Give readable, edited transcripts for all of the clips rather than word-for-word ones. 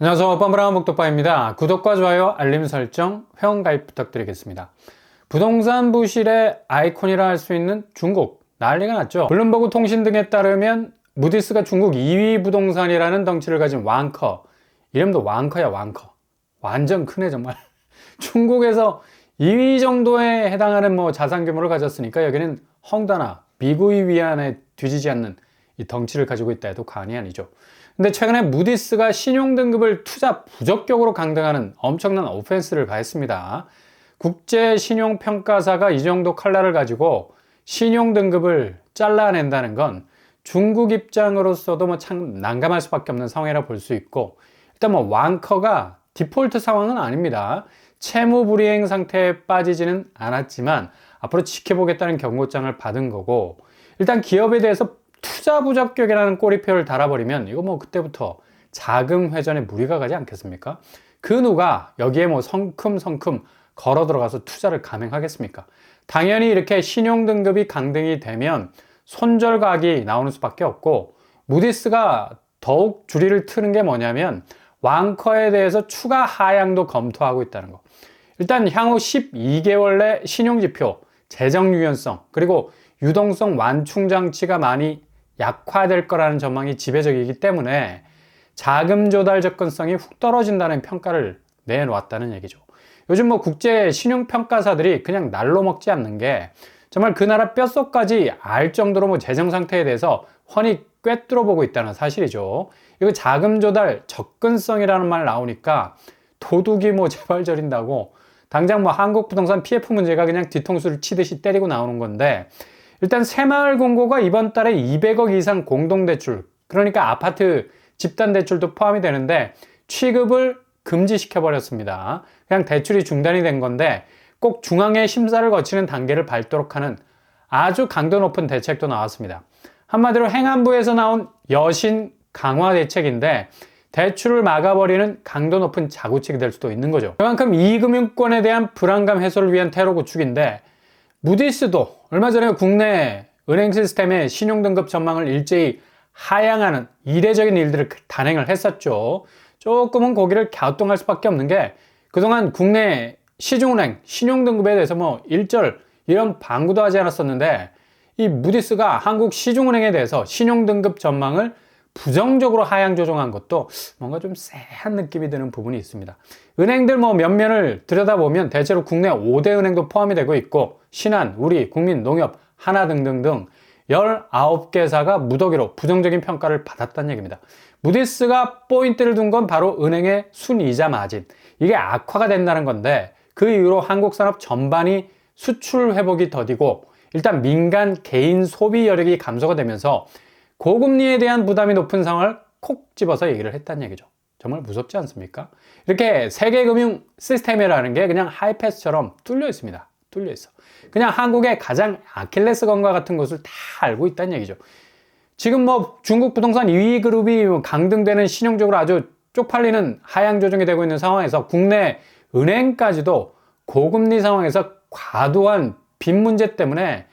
안녕하세요. 뻔뻔한 목독바입니다. 구독과 좋아요, 알림 설정, 회원가입 부탁드리겠습니다. 부동산 부실의 아이콘이라 할 수 있는 중국, 난리가 났죠. 블룸버그 통신 등에 따르면 무디스가 중국 2위 부동산이라는 덩치를 가진 왕커, 이름도 왕커야 왕커, 완전 크네 정말. 중국에서 2위 정도에 해당하는 자산 규모를 가졌으니까 여기는 헝다나 미국의 위안에 뒤지지 않는 이 덩치를 가지고 있다 해도 과언이 아니죠. 근데 최근에 무디스가 신용등급을 투자 부적격으로 강등하는 엄청난 오펜스를 가했습니다. 국제신용평가사가 이 정도 칼날을 가지고 신용등급을 잘라낸다는 건 중국 입장으로서도 참 난감할 수밖에 없는 상황이라 볼 수 있고, 일단 왕커가 디폴트 상황은 아닙니다. 채무 불이행 상태에 빠지지는 않았지만 앞으로 지켜보겠다는 경고장을 받은 거고, 일단 기업에 대해서 투자 부적격이라는 꼬리표를 달아버리면 이거 그때부터 자금 회전에 무리가 가지 않겠습니까? 그 누가 여기에 성큼성큼 걸어 들어가서 투자를 감행하겠습니까? 당연히 이렇게 신용등급이 강등이 되면 손절각이 나오는 수밖에 없고, 무디스가 더욱 주리를 트는 게 뭐냐면 왕커에 대해서 추가 하향도 검토하고 있다는 거. 일단 향후 12개월 내 신용지표, 재정 유연성, 그리고 유동성 완충 장치가 많이 약화될 거라는 전망이 지배적이기 때문에 자금 조달 접근성이 훅 떨어진다는 평가를 내놓았다는 얘기죠. 요즘 국제 신용평가사들이 그냥 날로 먹지 않는 게 정말 그 나라 뼛속까지 알 정도로 재정 상태에 대해서 훤히 꿰뚫어 보고 있다는 사실이죠. 이거 자금 조달 접근성이라는 말 나오니까 도둑이 제발 저린다고 당장 한국 부동산 PF 문제가 그냥 뒤통수를 치듯이 때리고 나오는 건데, 일단 새마을금고가 이번 달에 200억 이상 공동대출, 그러니까 아파트 집단대출도 포함이 되는데 취급을 금지시켜버렸습니다. 그냥 대출이 중단이 된 건데 꼭 중앙의 심사를 거치는 단계를 밟도록 하는 아주 강도 높은 대책도 나왔습니다. 한마디로 행안부에서 나온 여신 강화 대책인데 대출을 막아버리는 강도 높은 자구책이 될 수도 있는 거죠. 그만큼 이금융권에 대한 불안감 해소를 위한 테러 구축인데, 무디스도 얼마 전에 국내 은행 시스템의 신용등급 전망을 일제히 하향하는 이례적인 일들을 단행을 했었죠. 조금은 고개를 갸우뚱할 수밖에 없는 게, 그동안 국내 시중은행 신용등급에 대해서 일절 이런 방구도 하지 않았었는데, 이 무디스가 한국 시중은행에 대해서 신용등급 전망을 부정적으로 하향 조정한 것도 뭔가 좀 쎄한 느낌이 드는 부분이 있습니다. 은행들 면면을 들여다보면 대체로 국내 5대 은행도 포함이 되고 있고, 신한, 우리, 국민, 농협, 하나 등등등 19개사가 무더기로 부정적인 평가를 받았다는 얘기입니다. 무디스가 포인트를 둔 건 바로 은행의 순이자 마진, 이게 악화가 된다는 건데, 그 이후로 한국 산업 전반이 수출 회복이 더디고 일단 민간 개인 소비 여력이 감소가 되면서 고금리에 대한 부담이 높은 상황을 콕 집어서 얘기를 했다는 얘기죠. 정말 무섭지 않습니까? 이렇게 세계 금융 시스템이라는 게 그냥 하이패스처럼 뚫려 있습니다. 뚫려 있어. 그냥 한국의 가장 아킬레스건과 같은 것을 다 알고 있다는 얘기죠. 지금 중국 부동산 2위 그룹이 강등되는, 신용적으로 아주 쪽팔리는 하향 조정이 되고 있는 상황에서 국내 은행까지도 고금리 상황에서 과도한 빚 문제 때문에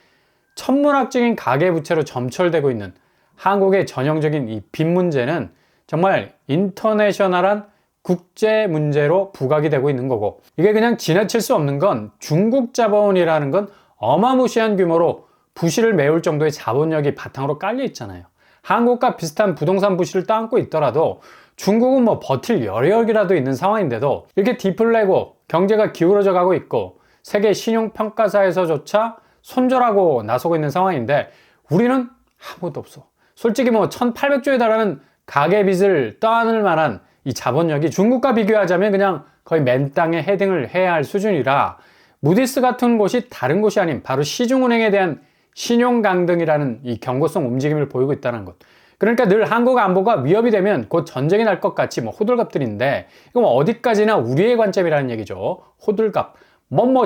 천문학적인 가계부채로 점철되고 있는 한국의 전형적인 이 빚 문제는 정말 인터내셔널한 국제 문제로 부각이 되고 있는 거고, 이게 그냥 지나칠 수 없는 건 중국 자본이라는 건 어마무시한 규모로 부실을 메울 정도의 자본력이 바탕으로 깔려 있잖아요. 한국과 비슷한 부동산 부실을 떠안고 있더라도 중국은 버틸 여력이라도 있는 상황인데도 이렇게 디플레고 경제가 기울어져 가고 있고 세계 신용평가사에서조차 손절하고 나서고 있는 상황인데 우리는 아무것도 없어. 솔직히 1800조에 달하는 가계빚을 떠안을 만한 이 자본력이 중국과 비교하자면 그냥 거의 맨 땅에 헤딩을 해야 할 수준이라, 무디스 같은 곳이 다른 곳이 아닌 바로 시중은행에 대한 신용 강등이라는 이 경고성 움직임을 보이고 있다는 것. 그러니까 늘 한국 안보가 위협이 되면 곧 전쟁이 날 것 같이 호들갑들인데, 이거 어디까지나 우리의 관점이라는 얘기죠. 호들갑.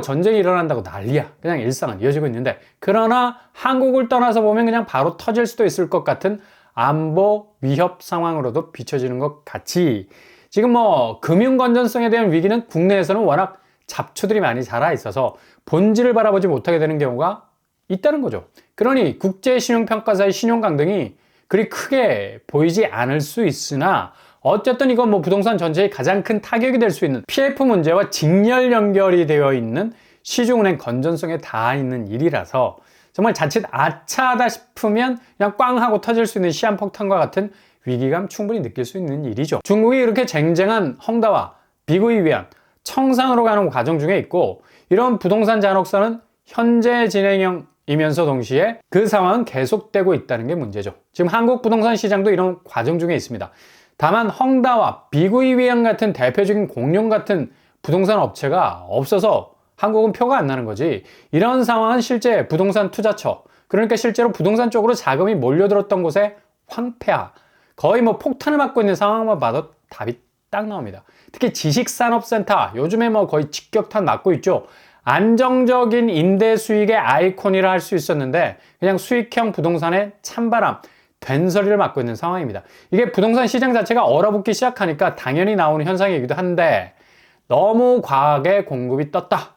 전쟁이 일어난다고 난리야. 그냥 일상은 이어지고 있는데, 그러나 한국을 떠나서 보면 그냥 바로 터질 수도 있을 것 같은 안보 위협 상황으로도 비춰지는 것 같이, 지금 금융 건전성에 대한 위기는 국내에서는 워낙 잡초들이 많이 자라 있어서 본질을 바라보지 못하게 되는 경우가 있다는 거죠. 그러니 국제신용평가사의 신용 강등이 그리 크게 보이지 않을 수 있으나 어쨌든 이건 뭐 부동산 전체에 가장 큰 타격이 될 수 있는 PF 문제와 직렬 연결이 되어 있는 시중은행 건전성에 닿아 있는 일이라서 정말 자칫 아차하다 싶으면 그냥 꽝 하고 터질 수 있는 시한폭탄과 같은 위기감 충분히 느낄 수 있는 일이죠. 중국이 이렇게 쟁쟁한 헝다와 비구이 위안 청산으로 가는 과정 중에 있고, 이런 부동산 잔혹사는 현재 진행형이면서 동시에 그 상황은 계속되고 있다는 게 문제죠. 지금 한국 부동산 시장도 이런 과정 중에 있습니다. 다만 헝다와 비구이 위안 같은 대표적인 공룡 같은 부동산 업체가 없어서 한국은 표가 안 나는 거지, 이런 상황은 실제 부동산 투자처, 그러니까 실제로 부동산 쪽으로 자금이 몰려들었던 곳의 황폐화, 거의 뭐 폭탄을 맞고 있는 상황만 봐도 답이 딱 나옵니다. 특히 지식산업센터, 요즘에 뭐 거의 직격탄 맞고 있죠. 안정적인 임대 수익의 아이콘이라 할 수 있었는데 그냥 수익형 부동산의 찬바람, 된소리를 맞고 있는 상황입니다. 이게 부동산 시장 자체가 얼어붙기 시작하니까 당연히 나오는 현상이기도 한데, 너무 과하게 공급이 떴다.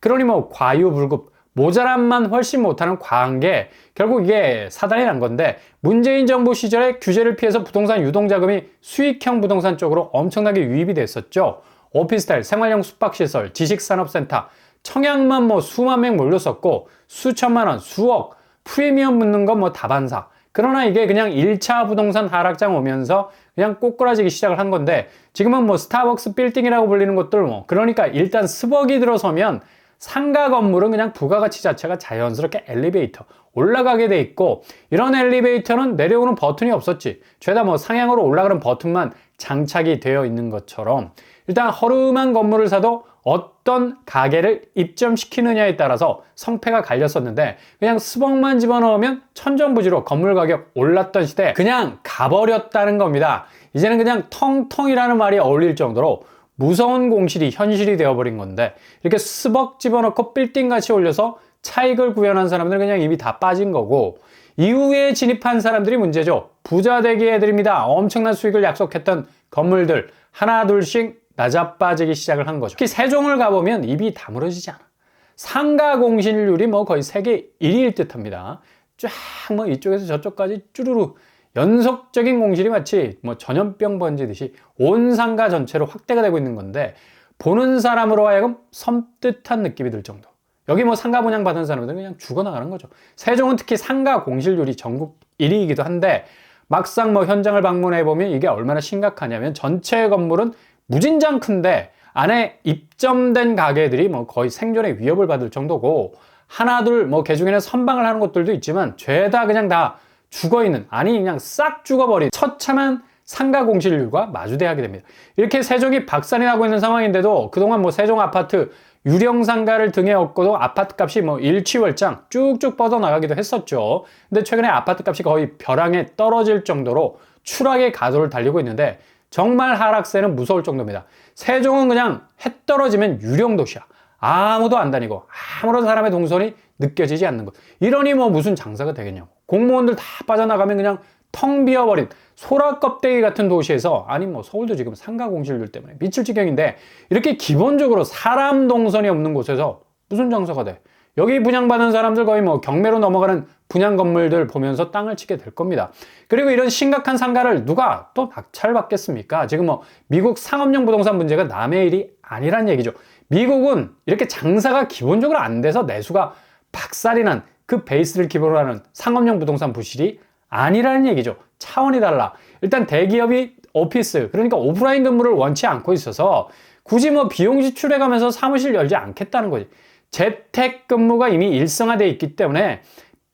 그러니 뭐 과유불급, 모자람만 훨씬 못하는 과한 게 결국 이게 사단이 난 건데, 문재인 정부 시절에 규제를 피해서 부동산 유동자금이 수익형 부동산 쪽으로 엄청나게 유입이 됐었죠. 오피스텔, 생활형 숙박시설, 지식산업센터, 청약만 뭐 수만 명 몰렸었고, 수천만 원, 수억, 프리미엄 붙는 건 뭐 다반사. 그러나 이게 그냥 1차 부동산 하락장 오면서 그냥 꼬꾸라지기 시작을 한 건데, 지금은 뭐 스타벅스 빌딩이라고 불리는 것들 뭐, 그러니까 일단 스벅이 들어서면 상가 건물은 그냥 부가가치 자체가 자연스럽게 엘리베이터 올라가게 돼 있고, 이런 엘리베이터는 내려오는 버튼이 없었지. 죄다 뭐 상향으로 올라가는 버튼만 장착이 되어 있는 것처럼 일단 허름한 건물을 사도 어떤 가게를 입점시키느냐에 따라서 성패가 갈렸었는데, 그냥 스벅만 집어넣으면 천정부지로 건물 가격 올랐던 시대 그냥 가버렸다는 겁니다. 이제는 그냥 텅텅이라는 말이 어울릴 정도로 무서운 공실이 현실이 되어버린 건데, 이렇게 스벅 집어넣고 빌딩같이 올려서 차익을 구현한 사람들은 그냥 이미 다 빠진 거고, 이후에 진입한 사람들이 문제죠. 부자 되게 해드립니다. 엄청난 수익을 약속했던 건물들 하나 둘씩 낮아빠지기 시작을 한 거죠. 특히 세종을 가보면 입이 다물어지지 않아. 상가 공실률이 뭐 거의 세계 1위일 듯 합니다. 쫙 뭐 이쪽에서 저쪽까지 쭈루루 연속적인 공실이 마치 뭐 전염병 번지듯이 온 상가 전체로 확대가 되고 있는 건데, 보는 사람으로 하여금 섬뜩한 느낌이 들 정도. 여기 뭐 상가 분양 받은 사람들은 그냥 죽어나가는 거죠. 세종은 특히 상가 공실률이 전국 1위이기도 한데, 막상 뭐 현장을 방문해 보면 이게 얼마나 심각하냐면, 전체 건물은 무진장 큰데 안에 입점된 가게들이 뭐 거의 생존의 위협을 받을 정도고, 하나 둘 뭐 개중에는 선방을 하는 곳들도 있지만 죄다 그냥 다 죽어있는, 아니 그냥 싹 죽어버린 처참한 상가 공실률과 마주대하게 됩니다. 이렇게 세종이 박살이 나고 있는 상황인데도 그동안 뭐 세종 아파트 유령 상가를 등에 업고도 아파트 값이 뭐 일취월장 쭉쭉 뻗어나가기도 했었죠. 근데 최근에 아파트 값이 거의 벼랑에 떨어질 정도로 추락의 가도를 달리고 있는데, 정말 하락세는 무서울 정도입니다. 세종은 그냥 해 떨어지면 유령 도시야. 아무도 안 다니고 아무런 사람의 동선이 느껴지지 않는 것. 이러니 뭐 무슨 장사가 되겠냐고. 공무원들 다 빠져나가면 그냥 텅 비어버린 소라 껍데기 같은 도시에서, 아니 뭐 서울도 지금 상가 공실률 때문에 미칠 지경인데, 이렇게 기본적으로 사람 동선이 없는 곳에서 무슨 장사가 돼? 여기 분양받은 사람들 거의 뭐 경매로 넘어가는 분양 건물들 보면서 땅을 치게 될 겁니다. 그리고 이런 심각한 상가를 누가 또 낙찰받겠습니까? 지금 뭐 미국 상업용 부동산 문제가 남의 일이 아니란 얘기죠. 미국은 이렇게 장사가 기본적으로 안 돼서 내수가 박살이 난 그 베이스를 기본으로 하는 상업용 부동산 부실이 아니라는 얘기죠. 차원이 달라. 일단 대기업이 오피스, 그러니까 오프라인 근무를 원치 않고 있어서 굳이 뭐 비용 지출해가면서 사무실 열지 않겠다는 거지. 재택근무가 이미 일상화되어 있기 때문에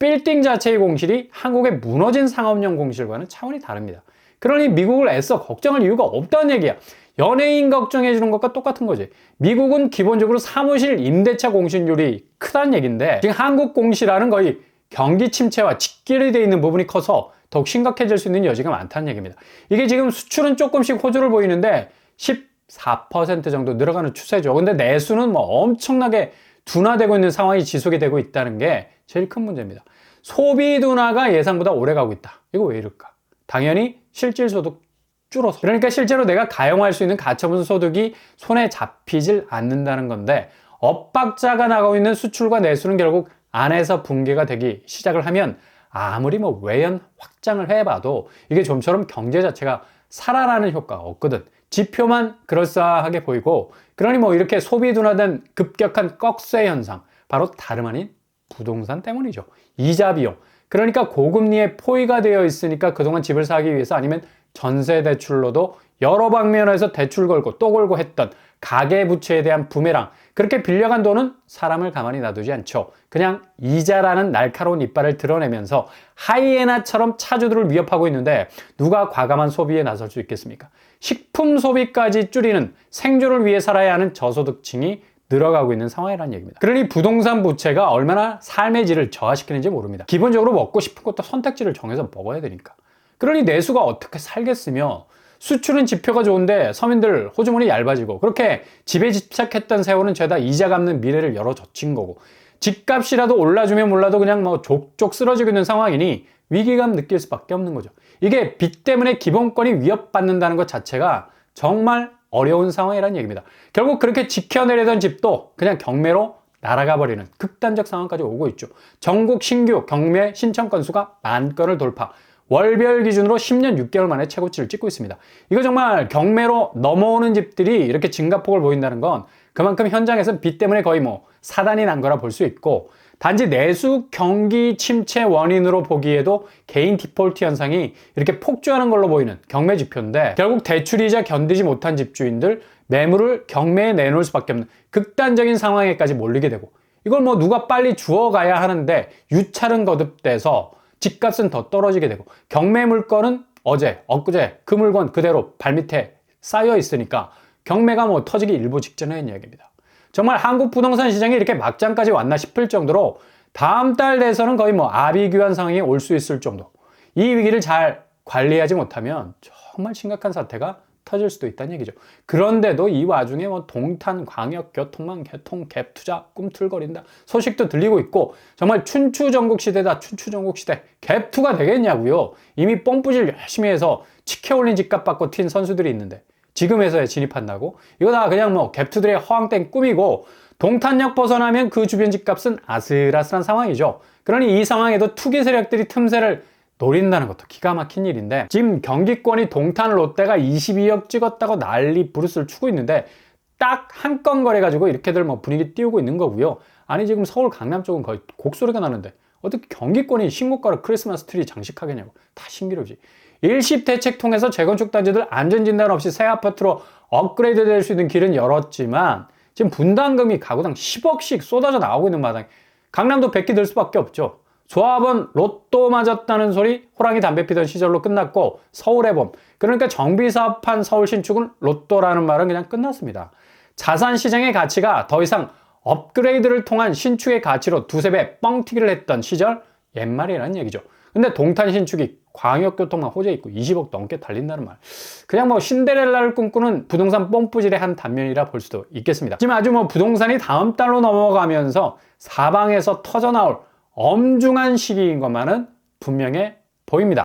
빌딩 자체의 공실이 한국의 무너진 상업용 공실과는 차원이 다릅니다. 그러니 미국을 애써 걱정할 이유가 없다는 얘기야. 연예인 걱정해 주는 것과 똑같은 거지. 미국은 기본적으로 사무실 임대차 공실률이 크다는 얘기인데, 지금 한국 공실화는 거의 경기 침체와 직결이 되어 있는 부분이 커서 더욱 심각해질 수 있는 여지가 많다는 얘기입니다. 이게 지금 수출은 조금씩 호조를 보이는데 14% 정도 늘어가는 추세죠. 근데 내수는 뭐 엄청나게 둔화되고 있는 상황이 지속이 되고 있다는 게 제일 큰 문제입니다. 소비 둔화가 예상보다 오래 가고 있다. 이거 왜 이럴까? 당연히 실질소득 줄어서. 그러니까 실제로 내가 가용할 수 있는 가처분 소득이 손에 잡히질 않는다는 건데, 엇박자가 나가고 있는 수출과 내수는 결국 안에서 붕괴가 되기 시작을 하면 아무리 뭐 외연 확장을 해봐도 이게 좀처럼 경제 자체가 살아나는 효과가 없거든. 지표만 그럴싸하게 보이고, 그러니 뭐 이렇게 소비 둔화된 급격한 꺽쇠 현상, 바로 다름 아닌 부동산 때문이죠. 이자 비용. 그러니까 고금리에 포위가 되어 있으니까 그동안 집을 사기 위해서 아니면 전세 대출로도 여러 방면에서 대출 걸고 또 걸고 했던 가계부채에 대한 부메랑, 그렇게 빌려간 돈은 사람을 가만히 놔두지 않죠. 그냥 이자라는 날카로운 이빨을 드러내면서 하이에나처럼 차주들을 위협하고 있는데, 누가 과감한 소비에 나설 수 있겠습니까? 식품 소비까지 줄이는, 생존을 위해 살아야 하는 저소득층이 늘어가고 있는 상황이라는 얘기입니다. 그러니 부동산 부채가 얼마나 삶의 질을 저하시키는지 모릅니다. 기본적으로 먹고 싶은 것도 선택지를 정해서 먹어야 되니까. 그러니 내수가 어떻게 살겠으며, 수출은 지표가 좋은데 서민들 호주머니 얇아지고, 그렇게 집에 집착했던 세월은 죄다 이자 갚는 미래를 열어 젖힌 거고, 집값이라도 올라주면 몰라도 그냥 뭐 족족 쓰러지고 있는 상황이니 위기감 느낄 수밖에 없는 거죠. 이게 빚 때문에 기본권이 위협받는다는 것 자체가 정말 어려운 상황이라는 얘기입니다. 결국 그렇게 지켜내려던 집도 그냥 경매로 날아가 버리는 극단적 상황까지 오고 있죠. 전국 신규 경매 신청 건수가 10,000건을 돌파. 월별 기준으로 10년 6개월 만에 최고치를 찍고 있습니다. 이거 정말 경매로 넘어오는 집들이 이렇게 증가폭을 보인다는 건 그만큼 현장에서는 빚 때문에 거의 뭐 사단이 난 거라 볼 수 있고, 단지 내수 경기 침체 원인으로 보기에도 개인 디폴트 현상이 이렇게 폭주하는 걸로 보이는 경매 지표인데, 결국 대출이자 견디지 못한 집주인들 매물을 경매에 내놓을 수밖에 없는 극단적인 상황에까지 몰리게 되고, 이걸 뭐 누가 빨리 주워가야 하는데 유찰은 거듭돼서 집값은 더 떨어지게 되고, 경매 물건은 어제, 엊그제 그 물건 그대로 발밑에 쌓여 있으니까 경매가 뭐 터지기 일보 직전에 있는 이야기입니다. 정말 한국 부동산 시장이 이렇게 막장까지 왔나 싶을 정도로 다음 달 돼서는 거의 뭐 아비규환 상황이 올 수 있을 정도. 이 위기를 잘 관리하지 못하면 정말 심각한 사태가 터질 수도 있다는 얘기죠. 그런데도 이 와중에 뭐 동탄 광역교통망 개통 갭 투자 꿈틀거린다 소식도 들리고 있고, 정말 춘추전국시대다. 춘추전국시대 갭 투가 되겠냐고요. 이미 pompu질 열심히 해서 치켜올린 집값 받고 튄 선수들이 있는데 지금에서야 진입한다고? 이거 다 그냥 뭐 갭투들의 허황된 꿈이고, 동탄역 벗어나면 그 주변 집값은 아슬아슬한 상황이죠. 그러니 이 상황에도 투기 세력들이 틈새를 노린다는 것도 기가 막힌 일인데, 지금 경기권이 동탄 롯데가 22억 찍었다고 난리 부르스를 추고 있는데, 딱 한 건 거래가지고 이렇게들 뭐 분위기 띄우고 있는 거고요. 아니 지금 서울 강남 쪽은 거의 곡소리가 나는데 어떻게 경기권이 신고가로 크리스마스 트리 장식하겠냐고. 다 신기루지. 일시 대책 통해서 재건축 단지들 안전진단 없이 새 아파트로 업그레이드 될 수 있는 길은 열었지만, 지금 분담금이 가구당 10억씩 쏟아져 나오고 있는 마당에 강남도 백기 들 수밖에 없죠. 조합원 로또 맞았다는 소리 호랑이 담배 피던 시절로 끝났고, 서울의 봄, 그러니까 정비사업한 서울 신축은 로또라는 말은 그냥 끝났습니다. 자산시장의 가치가 더 이상 업그레이드를 통한 신축의 가치로 두세 배 뻥튀기를 했던 시절 옛말이라는 얘기죠. 근데 동탄 신축이 광역교통망 호재 있고 20억 넘게 달린다는 말, 그냥 뭐 신데렐라를 꿈꾸는 부동산 뽐뿌질의 한 단면이라 볼 수도 있겠습니다. 지금 아주 뭐 부동산이 다음 달로 넘어가면서 사방에서 터져나올 엄중한 시기인 것만은 분명해 보입니다.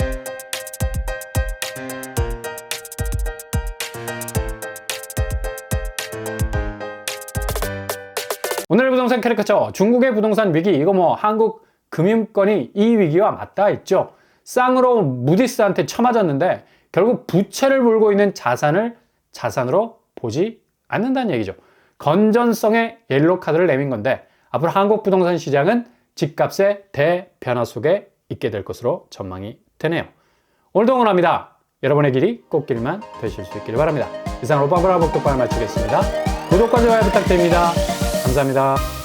오늘 부동산 캐리커처, 중국의 부동산 위기, 이거 뭐 한국 금융권이 이 위기와 맞닿아 있죠. 쌍으로 무디스한테 쳐맞았는데 결국 부채를 물고 있는 자산을 자산으로 보지 않는다는 얘기죠. 건전성의 옐로우 카드를 내민 건데, 앞으로 한국 부동산 시장은 집값의 대변화 속에 있게 될 것으로 전망이 되네요. 오늘도 응원합니다. 여러분의 길이 꽃길만 되실 수 있기를 바랍니다. 이상 로방그라 복독방을 마치겠습니다. 구독과 좋아요 부탁드립니다. 감사합니다.